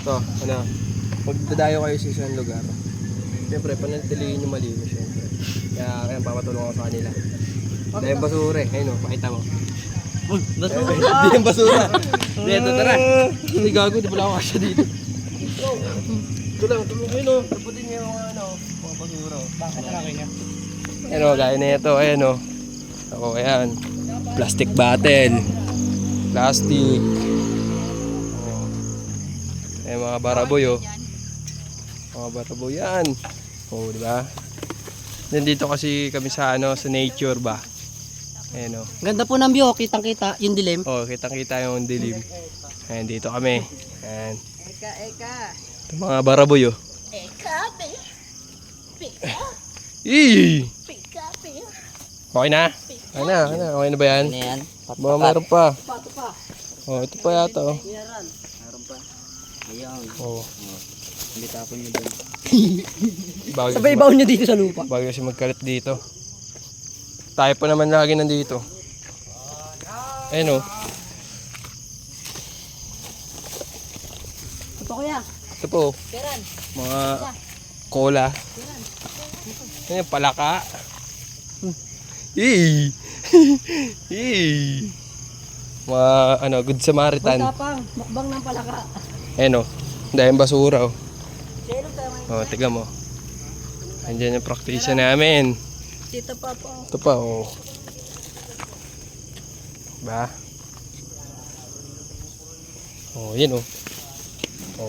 Ito, ano, magdadayo kayo sa isang lugar. Siyempre, panatilihin yung malinis, siyempre. Kaya papatulong ako sa kanila. Dahil yung basura eh. Ayun o, pakita mo. Basura! Hindi yung basura. Dito, tara. Hindi gago, di pala ako kasya dito. Ito lang, tulong kayo no. Taputin niyo yung mga basura. Bakit na kayo? Ayan o, gaya na ito. Ayan o. Ako, ayan. Plastic bottle. Plastic. Ayan mga baraboy o. Mga baraboy yan. O, di ba? Nandito kasi kami sa sa nature ba. Ayan o. Ganda po ng view, kitang-kita yung dilim. Oh, kitang-kita yung dilim. Ayan, dito kami. Ayan. Eka. Ito mga baraboy oh. Eka, pe. Pika, Eee! pika, pe. Okay na? Okay na, okay na. Okay na ba yan? Ano yan? Baka meron pa. Pato pa. Oh, ito pa yata oh. Meron. Meron pa. Ayan. Oh. Hindi tapon nyo doon. Bago Sabay baon nyo dito sa lupa. bago kasi magkalat dito. Tayo pa naman lagi nandito. Ayan oh. Ito kuya. Ito po. oh. Keran. Mga cola. Ayan, palaka. Eee! Eee! Mga Good Samaritan. Tapang, mukbang ng palaka. Ayan o. Dahil basura o. Sino tayo? O, tiga mo. Andiyan yung praktisya namin. Tita Papa. Ito pa o. Ba? O, yan o. O.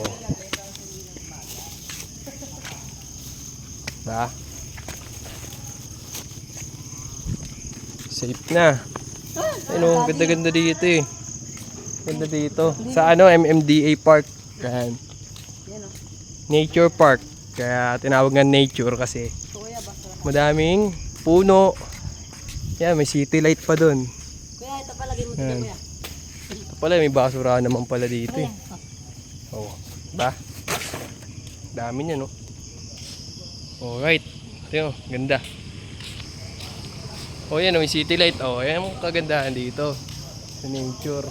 Ba? Safe na. Ayun o, ganda-ganda dito eh. Ganda dito. Sa MMDA Park. Yan. Yan o. Nature Park. Kaya tinawag nga nature kasi Ito kuya, basura. madaming puno. Yan, may city light pa doon. Kuya, ito palagay mo dito Yan. kuya. Ito pala, may basura naman pala dito eh. Oh, ba? Dami niya, no? Alright. Ito yun, ganda. Oh, yan, may city light. Oh, yan ang kagandahan dito. Sa nature.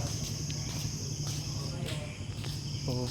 Oh.